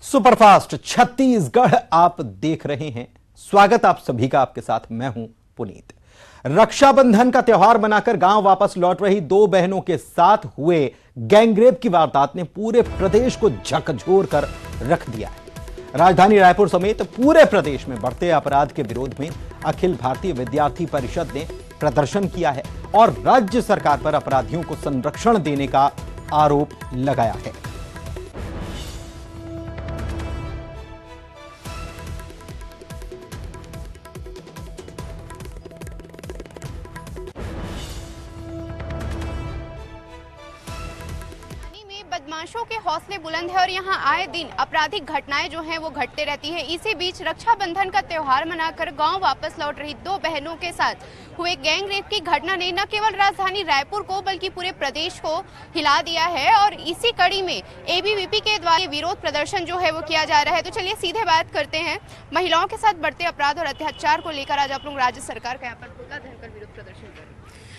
Superfast Chhattisgarh आप देख रहे हैं। स्वागत आप सभी का, आपके साथ मैं हूं पुनीत। रक्षाबंधन का त्योहार मनाकर गांव वापस लौट रही दो बहनों के साथ हुए गैंगरेप की वारदात ने पूरे प्रदेश को झकझोर कर रख दिया है। राजधानी रायपुर समेत पूरे प्रदेश में बढ़ते अपराध के विरोध में अखिल भारतीय विद्यार्थी परिषद ने प्रदर्शन किया है और राज्य सरकार पर अपराधियों को संरक्षण देने का आरोप लगाया है। बदमाशों के हौसले बुलंद है और यहाँ आए दिन आपराधिक घटनाएं जो हैं वो घटते रहती है। इसी बीच रक्षाबंधन का त्योहार मनाकर गांव वापस लौट रही दो बहनों के साथ हुए गैंग रेप की घटना ने न केवल राजधानी रायपुर को बल्कि पूरे प्रदेश को हिला दिया है और इसी कड़ी में एबीवीपी के द्वारा विरोध प्रदर्शन जो है वो किया जा रहा है। तो चलिए सीधे बात करते हैं। महिलाओं के साथ बढ़ते अपराध और अत्याचार को लेकर आज आप लोग राज्य सरकार का यहाँ पर पुतला दहनकर विरोध प्रदर्शन कर रहे हैं।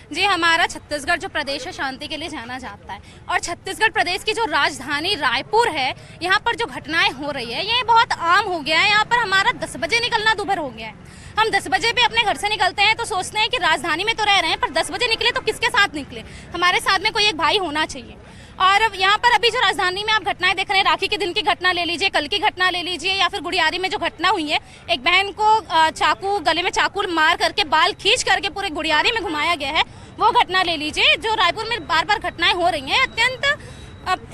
जी, हमारा छत्तीसगढ़ जो प्रदेश है शांति के लिए जाना जाता है और छत्तीसगढ़ प्रदेश की जो राजधानी रायपुर है, यहाँ पर जो घटनाएं हो रही है ये बहुत आम हो गया है। यहाँ पर हमारा 10 बजे निकलना दूभर हो गया है। हम 10 बजे भी अपने घर से निकलते हैं तो सोचते हैं कि राजधानी में तो रह रहे हैं, पर 10 बजे निकले तो किसके साथ निकले। हमारे साथ में कोई एक भाई होना चाहिए। और यहाँ पर अभी जो राजधानी में आप घटनाएं देख रहे हैं, राखी के दिन की घटना ले लीजिए, कल की घटना ले लीजिए, या फिर गुड़ियारी में जो घटना हुई है, एक बहन को चाकू गले में चाकू मार करके बाल खींच करके पूरे गुड़ियारी में घुमाया गया है, वो घटना ले लीजिए। जो रायपुर में बार बार घटनाएं हो रही हैं, अत्यंत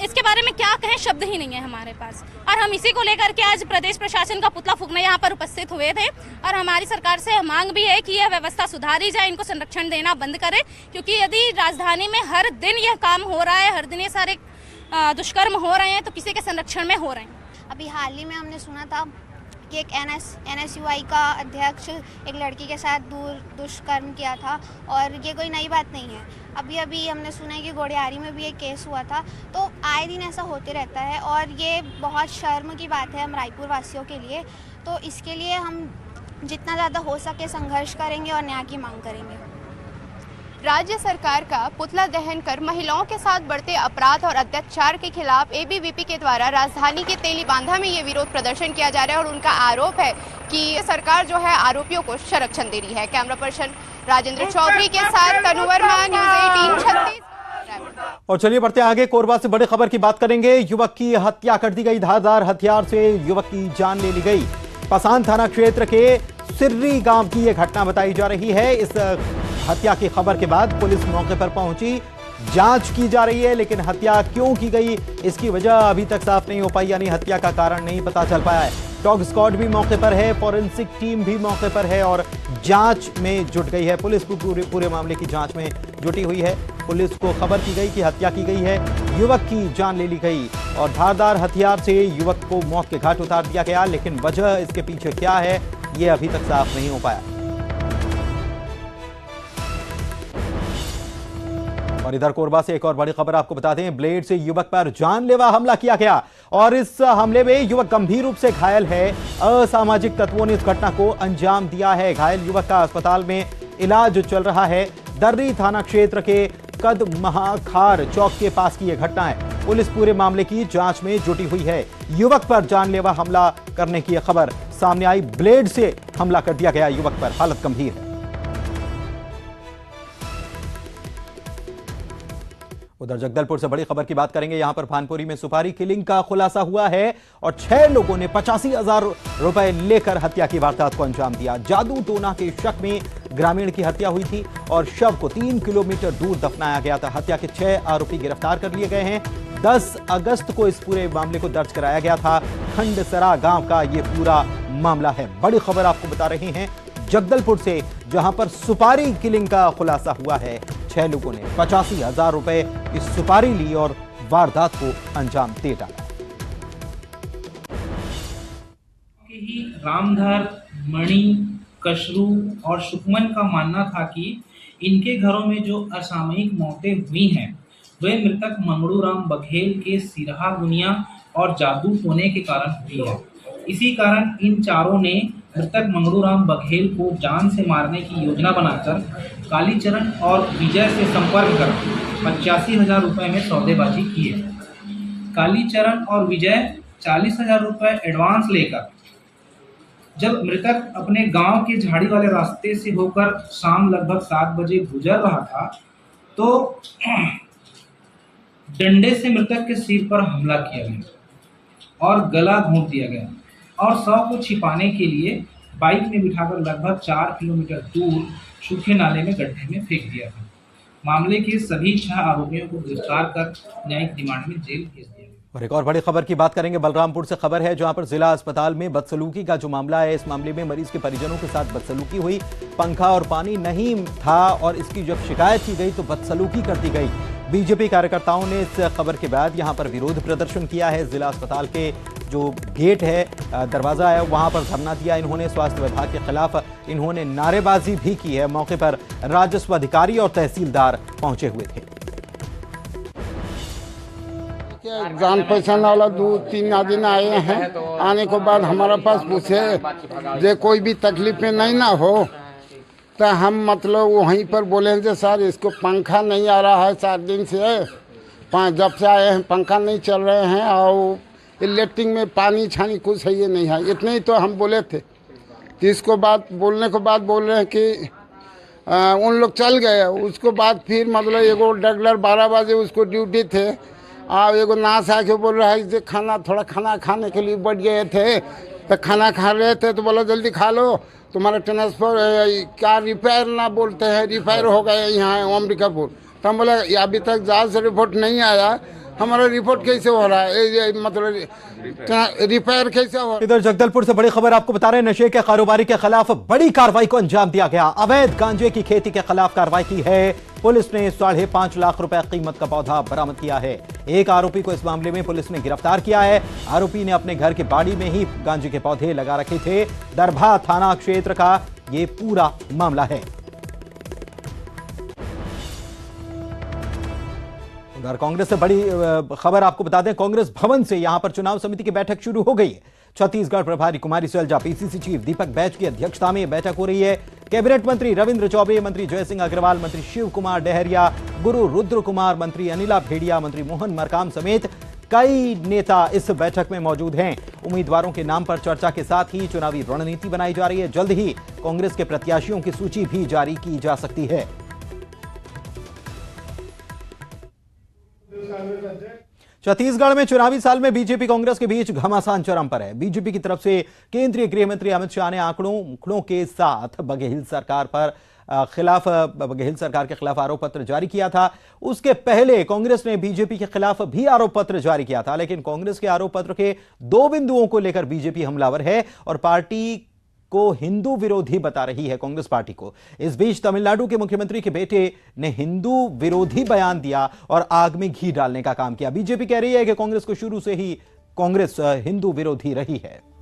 इसके बारे में क्या कहें, शब्द ही नहीं है हमारे पास। और हम इसी को लेकर के आज प्रदेश प्रशासन का पुतला फूंकने यहाँ पर उपस्थित हुए थे और हमारी सरकार से मांग भी है कि यह व्यवस्था सुधारी जाए, इनको संरक्षण देना बंद करे, क्योंकि यदि राजधानी में हर दिन यह काम हो रहा है, हर दिन ये सारे दुष्कर्म हो रहे हैं, तो किसी के संरक्षण में हो रहे हैं। अभी हाल ही में हमने सुना था कि एक एनएसयूआई का अध्यक्ष एक लड़की के साथ दुष्कर्म किया था और ये कोई नई बात नहीं है। अभी हमने सुना है कि गोड़ियारी में भी एक केस हुआ था। तो आए दिन ऐसा होते रहता है और ये बहुत शर्म की बात है हम रायपुर वासियों के लिए। तो इसके लिए हम जितना ज़्यादा हो सके संघर्ष करेंगे और न्याय की मांग करेंगे। राज्य सरकार का पुतला दहन कर महिलाओं के साथ बढ़ते अपराध और अत्याचार के खिलाफ एबीवीपी के द्वारा राजधानी के तेलीबांधा में ये विरोध प्रदर्शन किया जा रहा है और उनका आरोप है कि सरकार जो है आरोपियों को संरक्षण दे रही है। कैमरा पर्सन राजेंद्र चौधरी के साथ तनु वर्मा, न्यूज़ 18 छत्तीसगढ़। और चलिए बढ़ते आगे, कोरबा से बड़ी खबर की बात करेंगे। युवक की हत्या कर दी गई, धारदार हथियार से युवक की जान ले ली गई। पसान थाना क्षेत्र के सिर्री गांव की यह घटना बताई जा रही है। इस हत्या की खबर के बाद पुलिस मौके पर पहुंची, जांच की जा रही है, लेकिन हत्या क्यों की गई इसकी वजह अभी तक साफ नहीं हो पाई, यानी हत्या का कारण नहीं पता चल पाया है। डॉग स्क्वाड भी मौके पर है, फोरेंसिक टीम भी मौके पर है और जांच में जुट गई है। पुलिस पूरे मामले की जांच में जुटी हुई है। पुलिस को खबर की गई कि हत्या की गई है, युवक की जान ले ली गई और धारदार हथियार से युवक को मौत के घाट उतार दिया गया, लेकिन वजह इसके पीछे क्या है ये अभी तक साफ नहीं हो पाया। और इधर कोरबा से एक और बड़ी खबर आपको बता दें, ब्लेड से युवक पर जानलेवा हमला किया गया और इस हमले में युवक गंभीर रूप से घायल है। असामाजिक तत्वों ने इस घटना को अंजाम दिया है। घायल युवक का अस्पताल में इलाज चल रहा है। दर्री थाना क्षेत्र के कदमहाखार चौक के पास की यह घटना है। पुलिस पूरे मामले की जांच में जुटी हुई है। युवक पर जानलेवा हमला करने की खबर सामने आई। ब्लेड से हमला कर दिया गया युवक पर, हालत गंभीर है। उधर जगदलपुर से बड़ी खबर की बात करेंगे। यहां पर भानपुरी में सुपारी किलिंग का खुलासा हुआ है और 6 लोगों ने 85,000 रुपए लेकर हत्या की वारदात को अंजाम दिया। जादू टोना के शक में ग्रामीण की हत्या हुई थी और शव को 3 किलोमीटर दूर दफनाया गया था। हत्या के 6 आरोपी गिरफ्तार कर लिए गए हैं। 10 अगस्त को इस पूरे मामले को दर्ज कराया गया था। खंडसरा गांव का ये पूरा मामला है। बड़ी खबर आपको बता रहे हैं जगदलपुर से, जहां पर सुपारी किलिंग का खुलासा हुआ है। 6 लोगों ने 85,000 रुपए की सुपारी ली और वारदात को अंजाम दे डाला। ही रामधर, मणि, कशरू और सुकमन का मानना था कि इनके घरों में जो असामयिक मौतें हुई हैं वे मृतक मंगड़ू राम बघेल के सिरहा गुनिया और जादू टोने के कारण हुई है। इसी कारण इन चारों ने मृतक मंगड़ू राम बघेल को जान से मारने की योजना बनाकर कालीचरण और विजय से संपर्क कर 85,000 रुपए में सौदेबाजी की है। कालीचरण और विजय 40,000 रुपए एडवांस लेकर जब मृतक अपने गांव के झाड़ी वाले रास्ते से होकर शाम लगभग 7 बजे गुजर रहा था तो डंडे से मृतक के सिर पर हमला किया गया और गला घोंट दिया गया और शव को छिपाने के लिए बाइक में बिठाकर लगभग 4 किलोमीटर दूर सूखे नाले में गड्ढे में फेंक दिया था। मामले के सभी 6 आरोपियों को गिरफ्तार कर न्यायिक रिमांड में जेल भेज दिया गया। और एक और बड़ी खबर की बात करेंगे। बलरामपुर से खबर है जहां पर जिला अस्पताल में बदसलूकी का जो मामला है, इस मामले में मरीज के परिजनों के साथ बदसलूकी हुई। पंखा और पानी नहीं था और इसकी जब शिकायत की गई तो बदसलूकी कर दी गई। बीजेपी कार्यकर्ताओं ने इस खबर के बाद यहां पर विरोध प्रदर्शन किया है। जिला अस्पताल के जो गेट है, दरवाजा है, वहां पर धरना दिया इन्होंने। स्वास्थ्य विभाग के खिलाफ इन्होंने नारेबाजी भी की है। मौके पर राजस्व अधिकारी और तहसीलदार पहुंचे हुए थे। जान पहचान वाला 2-3 आदमी आए हैं। आने के बाद हमारे पास पूछे जे कोई भी तकलीफ में नहीं ना हो तो हम मतलब वहीं पर बोले जे सर इसको पंखा नहीं आ रहा है 4 दिन से, जब से आए हैं पंखा नहीं चल रहे हैं और इलेक्ट्रिक में पानी छानी कुछ है ये नहीं है। इतने ही तो हम बोले थे। तो इसको बात बोलने के बाद बोल रहे हैं कि उन लोग चल गए। उसको बाद फिर मतलब एगो रेगुलर 12 बजे उसको ड्यूटी थे। अब एगो नाश आके बोल रहा है खाना थोड़ा खाना खाने के लिए बैठ गए थे तो खाना खा रहे थे तो बोला जल्दी खा लो, तुम्हारा ट्रांसफर क्या रिपेयर ना बोलते हैं, रिपेयर हो गए यहाँ अम्बिकापुर। तो हम बोला अभी तक जांच रिपोर्ट नहीं आया, हमारा रिपोर्ट कैसे हो रहा है, मतलब रिपेयर कैसे हो। इधर जगदलपुर से बड़ी खबर आपको बता रहे हैं। नशे के कारोबारी के खिलाफ बड़ी कार्रवाई को अंजाम दिया गया। अवैध गांजे की खेती के खिलाफ कार्रवाई की है। पुलिस ने 5.5 लाख रुपए कीमत का पौधा बरामद किया है। एक आरोपी को इस मामले में पुलिस ने गिरफ्तार किया है। आरोपी ने अपने घर के बाड़ी में ही गांजे के पौधे लगा रखे थे। दरभा थाना क्षेत्र का ये पूरा मामला है। उधर कांग्रेस से बड़ी खबर आपको बता दें। कांग्रेस भवन से यहां पर चुनाव समिति की बैठक शुरू हो गई है। छत्तीसगढ़ प्रभारी कुमारी सैलजा, पीसीसी चीफ दीपक बैच की अध्यक्षता में बैठक हो रही है। कैबिनेट मंत्री रविंद्र चौबे, मंत्री जय सिंह अग्रवाल, मंत्री शिव कुमार डहरिया, गुरु रुद्र कुमार, मंत्री अनिला भेड़िया, मंत्री मोहन मरकाम समेत कई नेता इस बैठक में मौजूद हैं। उम्मीदवारों के नाम पर चर्चा के साथ ही चुनावी रणनीति बनाई जा रही है। जल्द ही कांग्रेस के प्रत्याशियों की सूची भी जारी की जा सकती है। छत्तीसगढ़ में चुनावी साल में बीजेपी कांग्रेस के बीच घमासान चरम पर है। बीजेपी की तरफ से केंद्रीय गृह मंत्री अमित शाह ने आंकड़ों के साथ बघेल सरकार के खिलाफ आरोप पत्र जारी किया था। उसके पहले कांग्रेस ने बीजेपी के खिलाफ भी आरोप पत्र जारी किया था, लेकिन कांग्रेस के आरोप पत्र के 2 बिंदुओं को लेकर बीजेपी हमलावर है और पार्टी को हिंदू विरोधी बता रही है कांग्रेस पार्टी को। इस बीच तमिलनाडु के मुख्यमंत्री के बेटे ने हिंदू विरोधी बयान दिया और आग में घी डालने का काम किया। बीजेपी कह रही है कि कांग्रेस को शुरू से ही कांग्रेस हिंदू विरोधी रही है।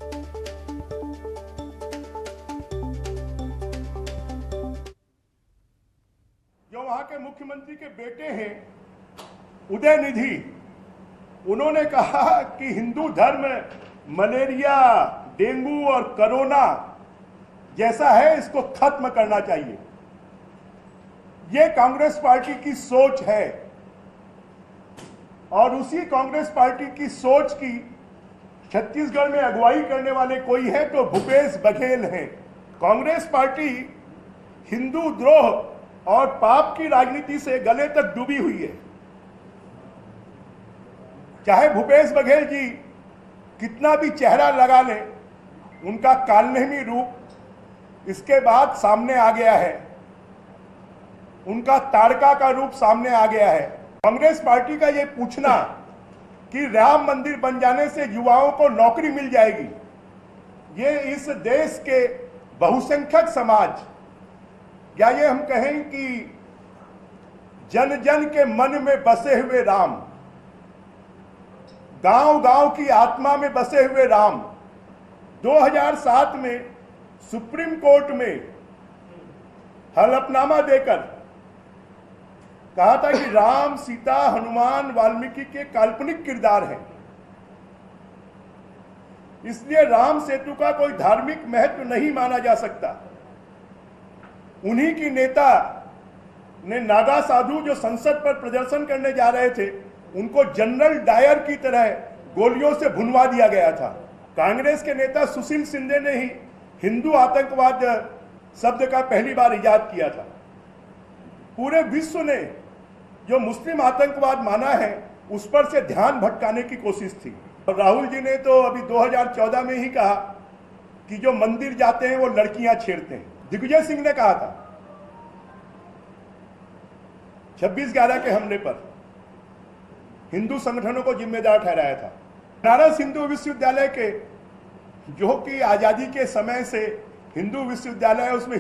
जो वहां के मुख्यमंत्री के बेटे हैं उदयनिधि, उन्होंने कहा कि हिंदू धर्म मलेरिया, डेंगू और कोरोना जैसा है, इसको खत्म करना चाहिए। यह कांग्रेस पार्टी की सोच है और उसी कांग्रेस पार्टी की सोच की छत्तीसगढ़ में अगुवाई करने वाले कोई है तो भूपेश बघेल हैं। कांग्रेस पार्टी हिंदू द्रोह और पाप की राजनीति से गले तक डूबी हुई है। चाहे भूपेश बघेल जी कितना भी चेहरा लगा ले, उनका कालनेमी रूप इसके बाद सामने आ गया है, उनका ताड़का का रूप सामने आ गया है। कांग्रेस पार्टी का यह पूछना कि राम मंदिर बन जाने से युवाओं को नौकरी मिल जाएगी, ये इस देश के बहुसंख्यक समाज या ये हम कहें कि जन जन के मन में बसे हुए राम, गांव गांव की आत्मा में बसे हुए राम 2007 में सुप्रीम कोर्ट में हलफनामा देकर कहा था कि राम, सीता, हनुमान, वाल्मीकि के काल्पनिक किरदार हैं, इसलिए राम सेतु का कोई धार्मिक महत्व नहीं माना जा सकता। उन्हीं की नेता ने नागा साधु जो संसद पर प्रदर्शन करने जा रहे थे, उनको जनरल डायर की तरह गोलियों से भुनवा दिया गया था। कांग्रेस के नेता सुशील शिंदे ने ही हिंदू आतंकवाद शब्द का पहली बार इजाद किया था। पूरे विश्व ने जो मुस्लिम आतंकवाद माना है उस पर से ध्यान भटकाने की कोशिश थी। और राहुल जी ने तो अभी 2014 में ही कहा कि जो मंदिर जाते हैं वो लड़कियां छेड़ते हैं। दिग्विजय सिंह ने कहा था 26/11 के हमले पर हिंदू संगठनों को जिम्मेदार ठहराया था। बनारस हिंदू विश्वविद्यालय के जो कि आजादी के समय से हिंदू विश्वविद्यालय है, उसमें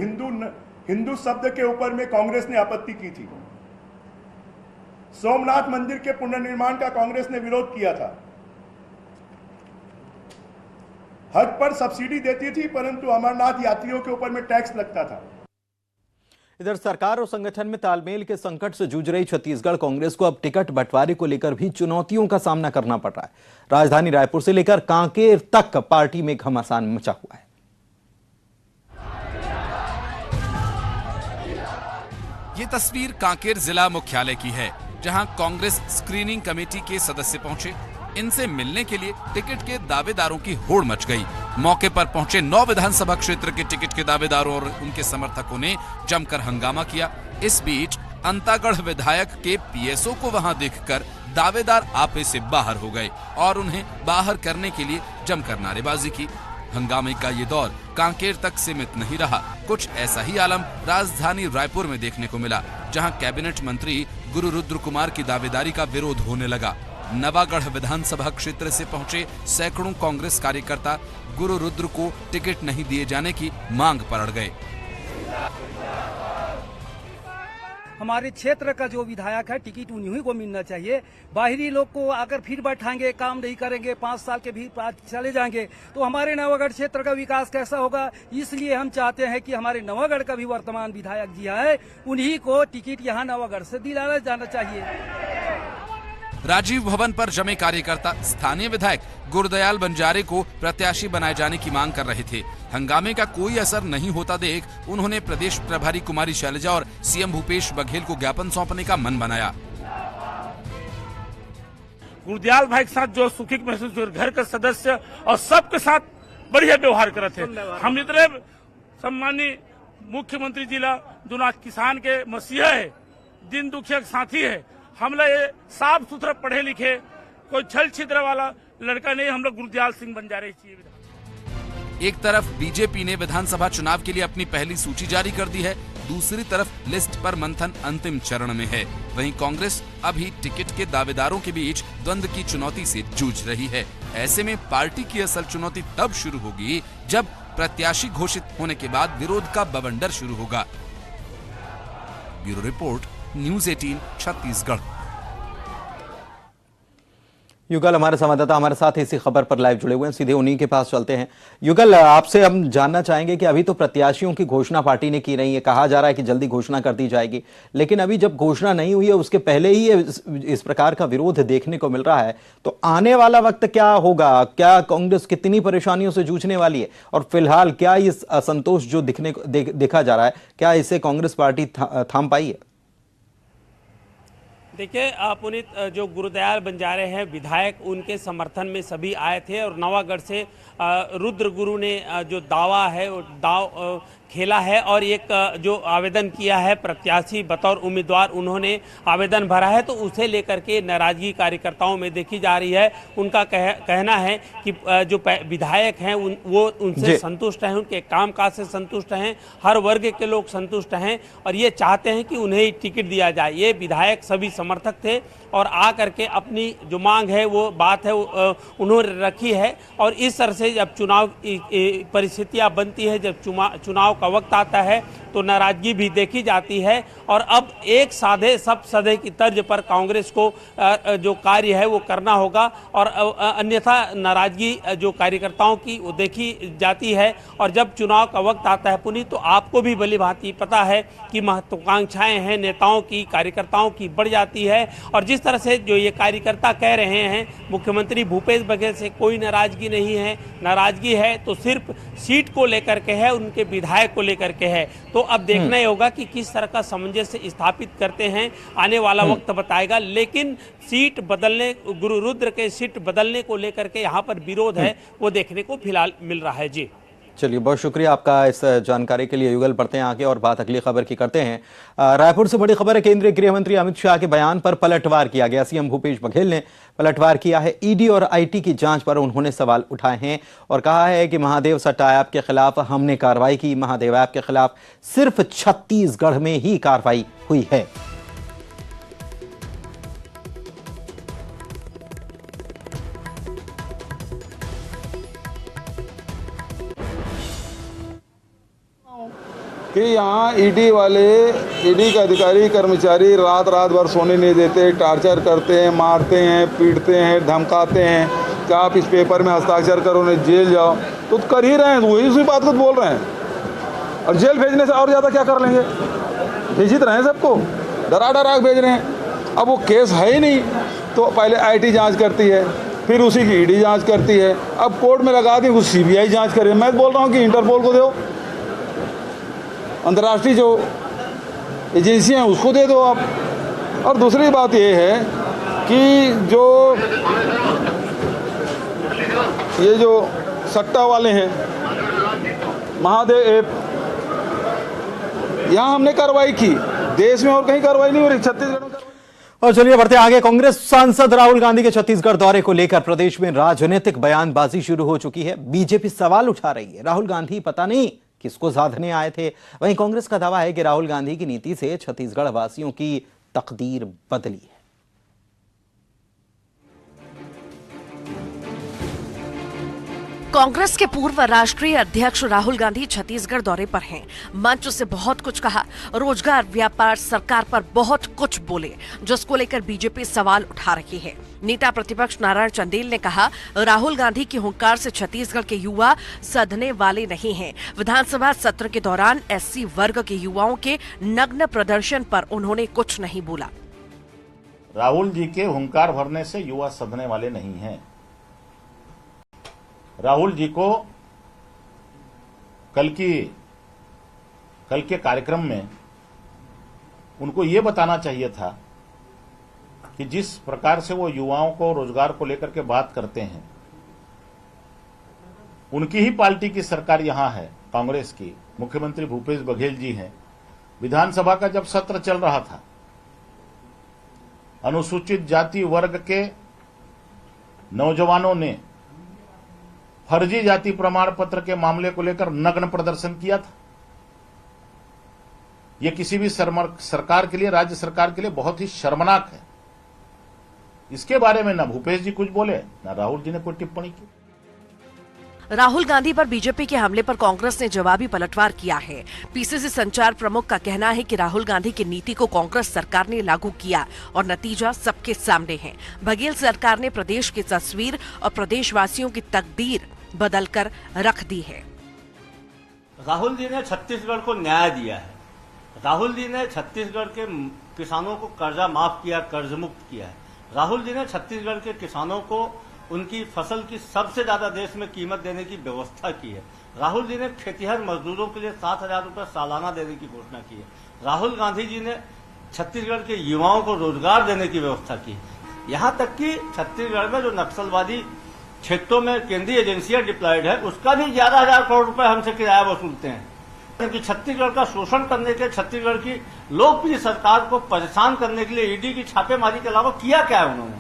हिंदू शब्द के ऊपर में कांग्रेस ने आपत्ति की थी। सोमनाथ मंदिर के पुनर्निर्माण का कांग्रेस ने विरोध किया था। हज पर सब्सिडी देती थी परंतु अमरनाथ यात्रियों के ऊपर में टैक्स लगता था। इधर सरकार और संगठन में तालमेल के संकट से जूझ रही छत्तीसगढ़ कांग्रेस को अब टिकट बंटवारे को लेकर भी चुनौतियों का सामना करना पड़ रहा है। राजधानी रायपुर से लेकर कांकेर तक पार्टी में घमासान मचा हुआ है। ये तस्वीर कांकेर जिला मुख्यालय की है, जहां कांग्रेस स्क्रीनिंग कमेटी के सदस्य पहुंचे। इनसे मिलने के लिए टिकट के दावेदारों की होड़ मच गई। मौके पर पहुंचे 9 विधानसभा क्षेत्र के टिकट के दावेदारों और उनके समर्थकों ने जमकर हंगामा किया। इस बीच अंतागढ़ विधायक के पीएसओ को वहां देखकर दावेदार आपे से बाहर हो गए और उन्हें बाहर करने के लिए जमकर नारेबाजी की। हंगामे का ये दौर कांकेर तक सीमित नहीं रहा। कुछ ऐसा ही आलम राजधानी रायपुर में देखने को मिला, जहां कैबिनेट मंत्री गुरु रुद्र कुमार की दावेदारी का विरोध होने लगा। नवागढ़ विधानसभा क्षेत्र से पहुंचे सैकड़ों कांग्रेस कार्यकर्ता गुरु रुद्र को टिकट नहीं दिए जाने की मांग पर अड़ गए। हमारे क्षेत्र का जो विधायक है टिकट उन्हीं को मिलना चाहिए। बाहरी लोग को अगर फिर बैठाएंगे, काम नहीं करेंगे, 5 साल के भी बाद चले जाएंगे तो हमारे नवागढ़ क्षेत्र का विकास कैसा होगा। इसलिए हम चाहते हैं कि हमारे नवागढ़ का भी वर्तमान विधायक जी है, उन्हीं को टिकट यहाँ नवागढ़ से दिलाया जाना चाहिए। राजीव भवन पर जमे कार्यकर्ता स्थानीय विधायक गुरदयाल बंजारे को प्रत्याशी बनाए जाने की मांग कर रहे थे। हंगामे का कोई असर नहीं होता देख उन्होंने प्रदेश प्रभारी कुमारी शैलजा और सीएम भूपेश बघेल को ज्ञापन सौंपने का मन बनाया। गुरदयाल भाई के साथ जो सुखी महसूस हुए, घर के सदस्य और सबके साथ बढ़िया व्यवहार करते थे। हम इतने सम्मानीय मुख्यमंत्री जिला जो किसान के मसीहा है, दिन दुखिया के साथी है। हम लोग ये साफ सुथरा पढ़े लिखे, कोई छल छिद्र वाला लड़का नहीं। हम लोग गुरदयाल सिंह बंजारे चाहिए। एक तरफ बीजेपी ने विधानसभा चुनाव के लिए अपनी पहली सूची जारी कर दी है, दूसरी तरफ लिस्ट पर मंथन अंतिम चरण में है। वहीं कांग्रेस अभी टिकट के दावेदारों के बीच द्वंद्व की चुनौती से जूझ रही है। ऐसे में पार्टी की असल चुनौती तब शुरू होगी जब प्रत्याशी घोषित होने के बाद विरोध का बवंडर शुरू होगा। Bureau report, news 18 Chhattisgarh. युगल हमारे संवाददाता हमारे साथ इसी खबर पर लाइव जुड़े हुए हैं, सीधे उन्हीं के पास चलते हैं। युगल, आपसे हम जानना चाहेंगे कि अभी तो प्रत्याशियों की घोषणा पार्टी ने की नहीं है, कहा जा रहा है कि जल्दी घोषणा कर दी जाएगी, लेकिन अभी जब घोषणा नहीं हुई है उसके पहले ही इस प्रकार का विरोध देखने को मिल रहा है, तो आने वाला वक्त क्या होगा? क्या कांग्रेस कितनी परेशानियों से जूझने वाली है? और फिलहाल क्या इस असंतोष जो देखा जा रहा है, क्या इसे कांग्रेस पार्टी थाम पाई है? देखिए पुनीत, जो गुरदयाल बंजारे हैं विधायक, उनके समर्थन में सभी आए थे और नवागढ़ से रुद्र गुरु ने जो दावा है वो दाव खेला है और एक जो आवेदन किया है प्रत्याशी बतौर उम्मीदवार उन्होंने आवेदन भरा है, तो उसे लेकर के नाराजगी कार्यकर्ताओं में देखी जा रही है। उनका कहना है कि जो विधायक हैं वो उनसे संतुष्ट हैं, उनके कामकाज से संतुष्ट हैं, हर वर्ग के लोग संतुष्ट हैं और ये चाहते हैं कि उन्हें टिकट दिया जाए। ये विधायक सभी समर्थक थे और आ करके अपनी जो मांग है वो बात है उन्होंने रखी है। और इस तरह से जब चुनाव परिस्थितियाँ बनती है, जब चुनाव का वक्त आता है तो नाराजगी भी देखी जाती है और अब एक साधे सब सधे की तर्ज पर कांग्रेस को जो कार्य है वो करना होगा और अन्यथा नाराजगी जो कार्यकर्ताओं की वो देखी जाती है। और जब चुनाव का वक्त आता है पुनीत, तो आपको भी भली भांति पता है कि महत्वाकांक्षाएं हैं नेताओं की, कार्यकर्ताओं की बढ़ जाती है और जिस जिस तरह से जो ये कार्यकर्ता कह रहे हैं मुख्यमंत्री भूपेश बघेल से कोई नाराजगी नहीं है, नाराजगी है तो सिर्फ सीट को लेकर के है, उनके विधायक को लेकर के है। तो अब देखना ही होगा कि किस तरह का सामंजस्य स्थापित करते हैं, आने वाला वक्त बताएगा। लेकिन सीट बदलने, गुरु रुद्र के सीट बदलने को लेकर के यहाँ पर विरोध है, वो देखने को फिलहाल मिल रहा है। जी चलिए, बहुत शुक्रिया आपका इस जानकारी के लिए। युगल बढ़ते हैं आगे और बात अगली खबर की करते हैं। रायपुर से बड़ी खबर है, केंद्रीय गृह मंत्री अमित शाह के बयान पर पलटवार किया गया। सीएम भूपेश बघेल ने पलटवार किया है। ईडी और आईटी की जांच पर उन्होंने सवाल उठाए हैं और कहा है कि महादेव सट्टा ऐप के खिलाफ हमने कार्रवाई की। महादेव ऐप के खिलाफ सिर्फ छत्तीसगढ़ में ही कार्रवाई हुई है। कि यहाँ ईडी वाले, ईडी के अधिकारी कर्मचारी रात भर सोने नहीं देते, टार्चर करते हैं, मारते हैं, पीटते हैं, धमकाते हैं कि आप इस पेपर में हस्ताक्षर करो नहीं जेल जाओ। तो कर ही रहे हैं, वही उसी बात को बोल रहे हैं। और जेल भेजने से और ज़्यादा क्या कर लेंगे, भेज ही रहे हैं सबको, डरा भेज रहे हैं। अब वो केस है ही नहीं तो पहले आईटी जाँच करती है, फिर उसी की ईडी जाँच करती है, अब कोर्ट में लगा दी वो सीबीआई जाँच करे। मैं बोल रहा हूँ कि इंटरपोल को दो, अंतर्राष्ट्रीय जो एजेंसियां हैं उसको दे दो आप। और दूसरी बात ये है कि ये जो सट्टा वाले हैं, महादेव ऐप, यहाँ हमने कार्रवाई की, देश में और कहीं कार्रवाई नहीं हो रही, छत्तीसगढ़ में। और चलिए बढ़ते आगे। कांग्रेस सांसद राहुल गांधी के छत्तीसगढ़ दौरे को लेकर प्रदेश में राजनीतिक बयानबाजी शुरू हो चुकी है। बीजेपी सवाल उठा रही है, राहुल गांधी पता नहीं किसको साधने आए थे। वहीं कांग्रेस का दावा है कि राहुल गांधी की नीति से छत्तीसगढ़ वासियों की तकदीर बदली है। कांग्रेस के पूर्व राष्ट्रीय अध्यक्ष राहुल गांधी छत्तीसगढ़ दौरे पर हैं। मंच से बहुत कुछ कहा, रोजगार, व्यापार, सरकार पर बहुत कुछ बोले, जिसको लेकर बीजेपी सवाल उठा रही है। नेता प्रतिपक्ष नारायण चंदेल ने कहा, राहुल गांधी की हुंकार से छत्तीसगढ़ के युवा सधने वाले नहीं हैं। विधानसभा सत्र के दौरान एससी वर्ग के युवाओं के नग्न प्रदर्शन पर उन्होंने कुछ नहीं बोला। राहुल जी के हुंकार भरने से युवा सधने वाले नहीं हैं। राहुल जी को कल के कार्यक्रम में उनको ये बताना चाहिए था कि जिस प्रकार से वो युवाओं को रोजगार को लेकर के बात करते हैं, उनकी ही पार्टी की सरकार यहां है, कांग्रेस की, मुख्यमंत्री भूपेश बघेल जी हैं। विधानसभा का जब सत्र चल रहा था, अनुसूचित जाति वर्ग के नौजवानों ने फर्जी जाति प्रमाण पत्र के मामले को लेकर नग्न प्रदर्शन किया था। यह किसी भी सरकार के लिए, राज्य सरकार के लिए बहुत ही शर्मनाक है। इसके बारे में न भूपेश जी कुछ बोले, न राहुल जी ने कोई टिप्पणी की। राहुल गांधी पर बीजेपी के हमले पर कांग्रेस ने जवाबी पलटवार किया है। पीसीसी संचार प्रमुख का कहना है कि राहुल गांधी की नीति को कांग्रेस सरकार ने लागू किया और नतीजा सबके सामने है। बघेल सरकार ने प्रदेश की तस्वीर और प्रदेशवासियों की तकदीर बदलकर रख दी है। राहुल जी ने छत्तीसगढ़ को न्याय दिया है। राहुल जी ने छत्तीसगढ़ के किसानों को कर्जा माफ किया, कर्ज मुक्त किया है। राहुल जी ने छत्तीसगढ़ के किसानों को उनकी फसल की सबसे ज्यादा देश में कीमत देने की व्यवस्था की है। राहुल जी ने खेतिहर मजदूरों के लिए 7,000 रुपये सालाना देने की घोषणा की है। राहुल गांधी जी ने छत्तीसगढ़ के युवाओं को रोजगार देने की व्यवस्था की है। यहाँ तक कि छत्तीसगढ़ में जो नक्सलवादी क्षेत्रों में केंद्रीय एजेंसियां डिप्लॉयड है, उसका भी 11,000 करोड़ रुपए हमसे किराया वसूलते हैं। क्योंकि छत्तीसगढ़ का शोषण करने के, छत्तीसगढ़ की लोकप्रिय सरकार को परेशान करने के लिए ईडी की छापेमारी के अलावा किया क्या है उन्होंने?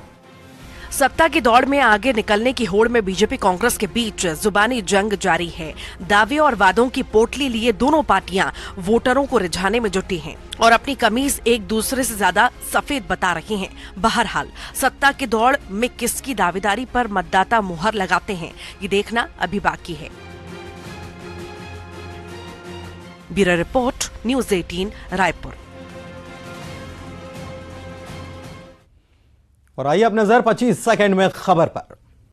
सत्ता की दौड़ में आगे निकलने की होड़ में बीजेपी कांग्रेस के बीच जुबानी जंग जारी है। दावे और वादों की पोटली लिए दोनों पार्टियां वोटरों को रिझाने में जुटी हैं और अपनी कमीज एक दूसरे से ज्यादा सफेद बता रही हैं। बहरहाल सत्ता की दौड़ में किसकी दावेदारी पर मतदाता मुहर लगाते हैं, ये देखना अभी बाकी है। Bureau report, news 18 Raipur. और आइए अब नजर 25 सेकंड में खबर पर।